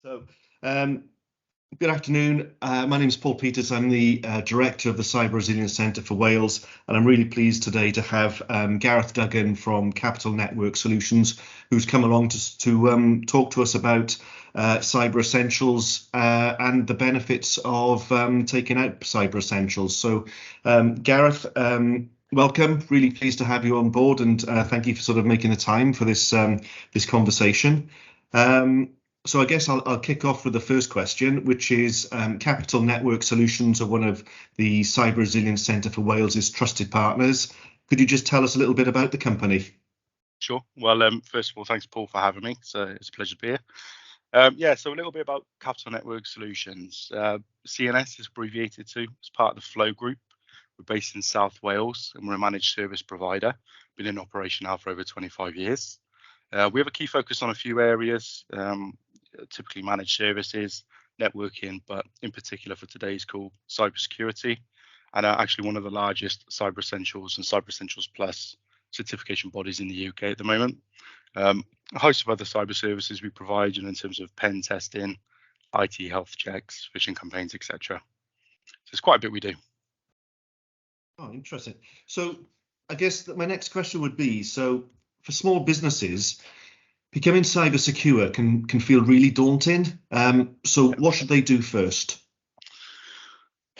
So, good afternoon. My name is Paul Peters. I'm the Director of the Cyber Resilience Centre for Wales, and I'm really pleased today to have Gareth Duggan from Capital Network Solutions, who's come along to talk to us about Cyber Essentials and the benefits of taking out Cyber Essentials. So, Gareth, welcome. Really pleased to have you on board, and thank you for sort of making the time for this conversation. So I guess I'll kick off with the first question, which is Capital Network Solutions are one of the Cyber Resilience Centre for Wales's trusted partners. Could you just tell us a little bit about the company? Sure. Well, first of all, thanks, Paul, for having me. So it's a pleasure to be here. So a little bit about Capital Network Solutions. CNS is abbreviated to as part of the Flow Group. We're based in South Wales and we're a managed service provider. Been in operation now for over 25 years. We have a key focus on a few areas, typically managed services, networking, but in particular for today's call, cybersecurity, and are actually one of the largest Cyber Essentials and Cyber Essentials Plus certification bodies in the UK at the moment. A host of other cyber services we provide in terms of pen testing, IT health checks, phishing campaigns, etc. So it's quite a bit we do. Oh, interesting. So I guess that my next question would be, so for small businesses, becoming cyber secure can feel really daunting. So what should they do first?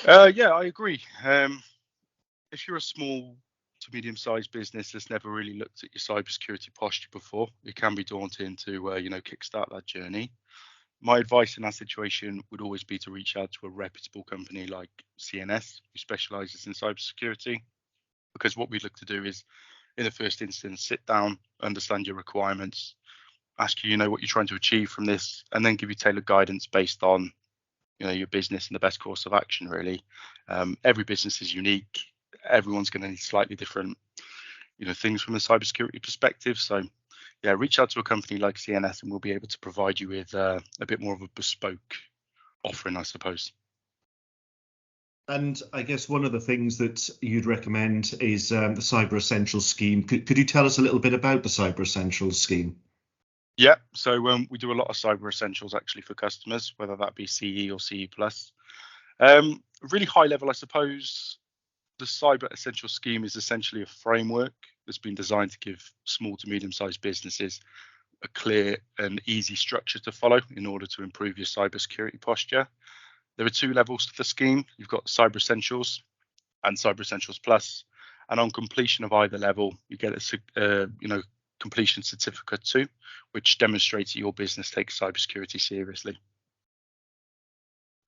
Yeah, I agree. If you're a small to medium-sized business that's never really looked at your cybersecurity posture before, it can be daunting to kickstart that journey. My advice in that situation would always be to reach out to a reputable company like CNS, who specialises in cybersecurity, because what we look to do is, in the first instance, sit down, understand your requirements, ask you, what you're trying to achieve from this, and then give you tailored guidance based on, your business and the best course of action, really. Every business is unique. Everyone's going to need slightly different, things from a cybersecurity perspective. So, yeah, reach out to a company like CNS and we'll be able to provide you with a bit more of a bespoke offering, I suppose. And I guess one of the things that you'd recommend is the Cyber Essentials scheme. Could you tell us a little bit about the Cyber Essentials scheme? Yeah, so we do a lot of Cyber Essentials actually for customers, whether that be CE or CE+. Really high level, I suppose, the Cyber Essentials scheme is essentially a framework that's been designed to give small to medium-sized businesses a clear and easy structure to follow in order to improve your cybersecurity posture. There are two levels to the scheme. You've got Cyber Essentials and Cyber Essentials Plus, and on completion of either level, you get a completion certificate too, which demonstrates that your business takes cybersecurity seriously.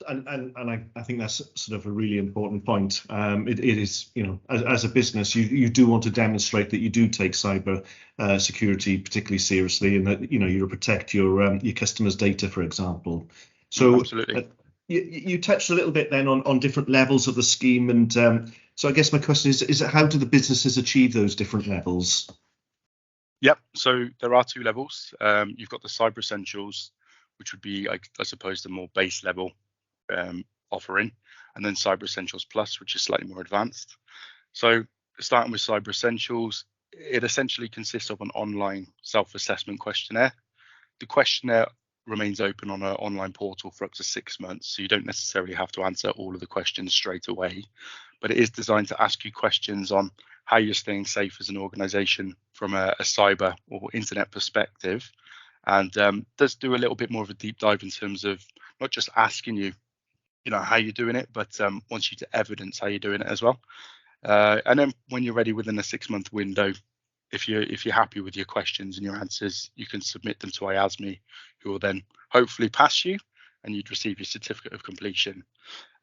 And I think that's sort of a really important point. It is, as a business, you do want to demonstrate that you do take cyber security particularly seriously, and that you protect your customers' data, for example. So absolutely. You touched a little bit then on different levels of the scheme, and so I guess my question is how do the businesses achieve those different levels? Yep, so there are two levels. You've got the Cyber Essentials, which would be, I suppose, the more base level offering, and then Cyber Essentials Plus, which is slightly more advanced. So starting with Cyber Essentials, it essentially consists of an online self-assessment questionnaire. The questionnaire remains open on an online portal for up to 6 months, so you don't necessarily have to answer all of the questions straight away, but it is designed to ask you questions on how you're staying safe as an organization from a cyber or internet perspective, and does do a little bit more of a deep dive in terms of not just asking you, how you're doing it, but wants you to evidence how you're doing it as well. And then when you're ready within a 6-month window, if you're happy with your questions and your answers, you can submit them to IASME, who will then hopefully pass you, and you'd receive your certificate of completion.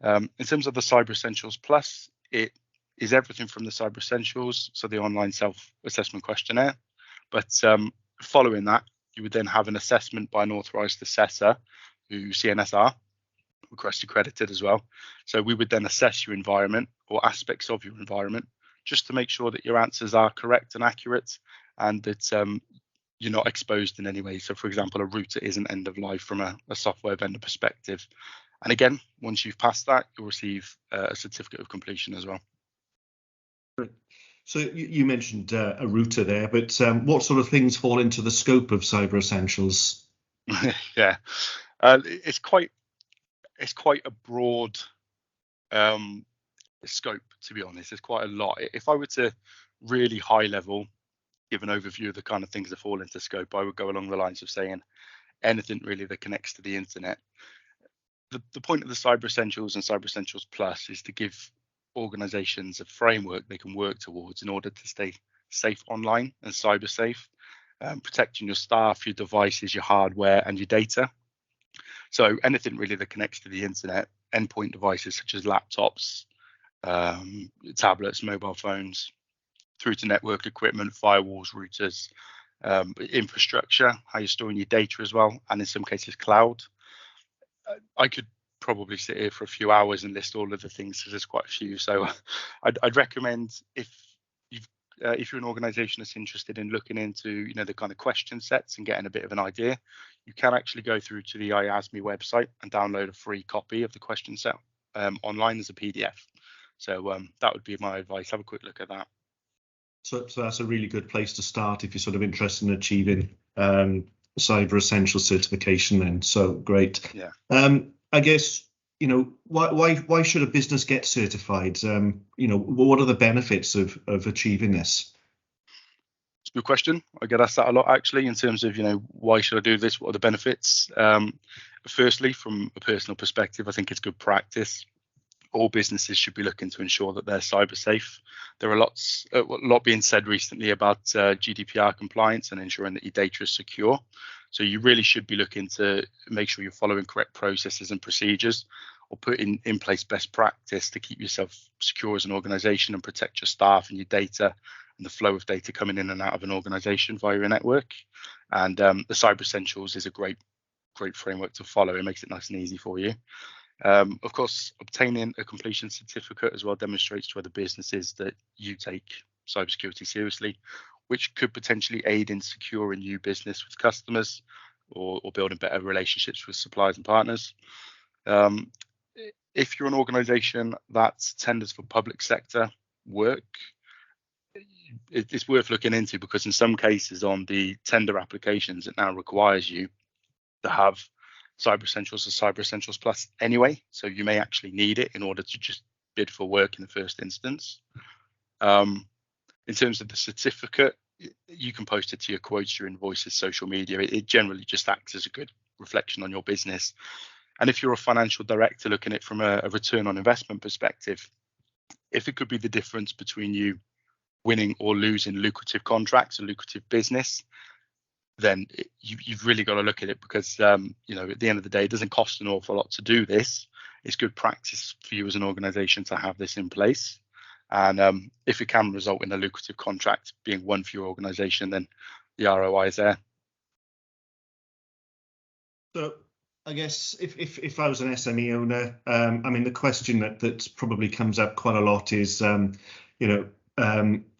In terms of the Cyber Essentials Plus, it is everything from the Cyber Essentials, so the online self-assessment questionnaire. But following that, you would then have an assessment by an authorised assessor, who CNS are, request accredited as well. So we would then assess your environment or aspects of your environment, just to make sure that your answers are correct and accurate, and that you're not exposed in any way. So, for example, a router isn't end of life from a software vendor perspective. And again, once you've passed that, you'll receive a certificate of completion as well. So you mentioned a router there, but what sort of things fall into the scope of Cyber Essentials? Yeah. It's quite a broad scope, to be honest. There's quite a lot. If I were to really high level give an overview of the kind of things that fall into scope, I would go along the lines of saying anything really that connects to the internet. The point of the Cyber Essentials and Cyber Essentials Plus is to give organizations a framework they can work towards in order to stay safe online and cyber safe, protecting your staff, your devices, your hardware, and your data. So anything really that connects to the internet, endpoint devices such as laptops, tablets, mobile phones, through to network equipment, firewalls, routers, infrastructure, how you're storing your data as well, and in some cases cloud. I could probably sit here for a few hours and list all of the things, because there's quite a few. So I'd recommend if you're an organization that's interested in looking into the kind of question sets and getting a bit of an idea, you can actually go through to the IASME website and download a free copy of the question set online as a PDF. So that would be my advice. Have a quick look at that. So that's a really good place to start if you're sort of interested in achieving Cyber Essentials certification then. So great. Yeah. I guess, why should a business get certified? What are the benefits of achieving this? It's a good question. I get asked that a lot, actually, in terms of, why should I do this? What are the benefits? Firstly, from a personal perspective, I think it's good practice. All businesses should be looking to ensure that they're cyber safe. There are a lot being said recently about GDPR compliance and ensuring that your data is secure. So you really should be looking to make sure you're following correct processes and procedures, or put in place best practice to keep yourself secure as an organization and protect your staff and your data and the flow of data coming in and out of an organization via your network. And the Cyber Essentials is a great framework to follow. It makes it nice and easy for you. Of course, obtaining a completion certificate as well demonstrates to other businesses that you take cybersecurity seriously, which could potentially aid in securing new business with customers or building better relationships with suppliers and partners. If you're an organization that tenders for public sector work, it's worth looking into, because in some cases on the tender applications, it now requires you to have Cyber Essentials or Cyber Essentials Plus anyway, so you may actually need it in order to just bid for work in the first instance. In terms of the certificate, you can post it to your quotes, your invoices, social media. It generally just acts as a good reflection on your business. And if you're a financial director looking at it from a return on investment perspective, if it could be the difference between you winning or losing lucrative contracts, a lucrative business, then you've really got to look at it, because at the end of the day, it doesn't cost an awful lot to do this. It's good practice for you as an organization to have this in place, and if it can result in a lucrative contract being won for your organization, then the ROI is there. So I guess if I was an SME owner, the question that probably comes up quite a lot is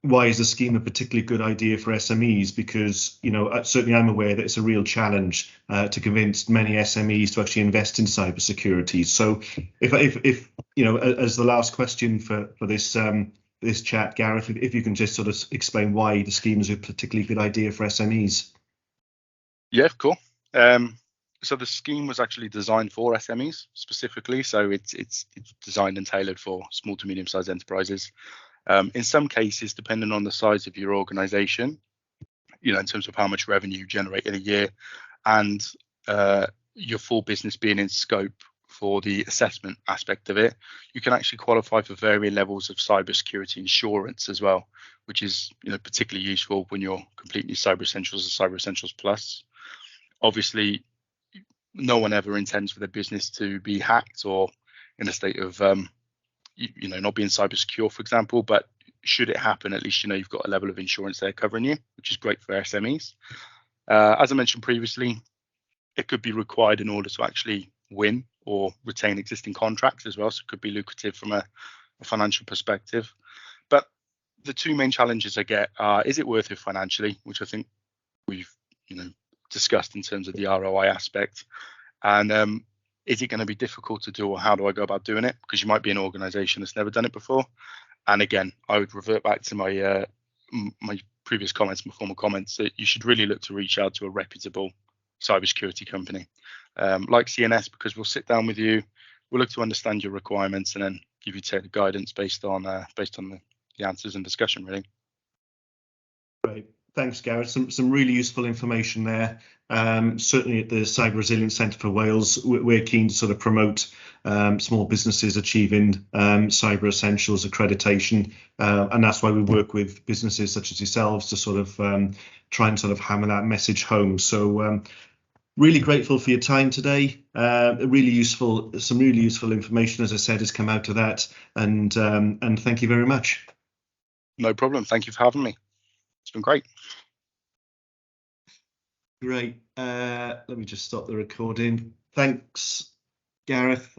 why is the scheme a particularly good idea for SMEs? Because, certainly I'm aware that it's a real challenge to convince many SMEs to actually invest in cybersecurity. So if as the last question for this chat, Gareth, if you can just sort of explain why the scheme is a particularly good idea for SMEs. Yeah, cool. So the scheme was actually designed for SMEs specifically. So it's designed and tailored for small to medium-sized enterprises. In some cases, depending on the size of your organization, in terms of how much revenue you generate in a year, and your full business being in scope for the assessment aspect of it, you can actually qualify for varying levels of cybersecurity insurance as well, which is particularly useful when you're completing your Cyber Essentials or Cyber Essentials Plus. Obviously, no one ever intends for their business to be hacked or in a state of not being cyber secure, for example, but should it happen, at least you've got a level of insurance there covering you, which is great for SMEs. As I mentioned previously, it could be required in order to actually win or retain existing contracts as well, so it could be lucrative from a financial perspective. But the two main challenges I get are, is it worth it financially, which I think we've discussed in terms of the ROI aspect, and is it going to be difficult to do, or how do I go about doing it? Because you might be an organization that's never done it before. And again, I would revert back to my my previous comments, my former comments, that you should really look to reach out to a reputable cybersecurity company. Like CNS, because we'll sit down with you, we'll look to understand your requirements, and then give you tailored guidance based on the answers and discussion, really. Great. Thanks, Gareth. Some really useful information there. Certainly at the Cyber Resilience Centre for Wales, we're keen to sort of promote small businesses achieving Cyber Essentials accreditation, and that's why we work with businesses such as yourselves to sort of try and sort of hammer that message home. So really grateful for your time today. Some really useful information, as I said, has come out of that, and thank you very much. No problem. Thank you for having me. It's been great. Great. Let me just stop the recording. Thanks, Gareth.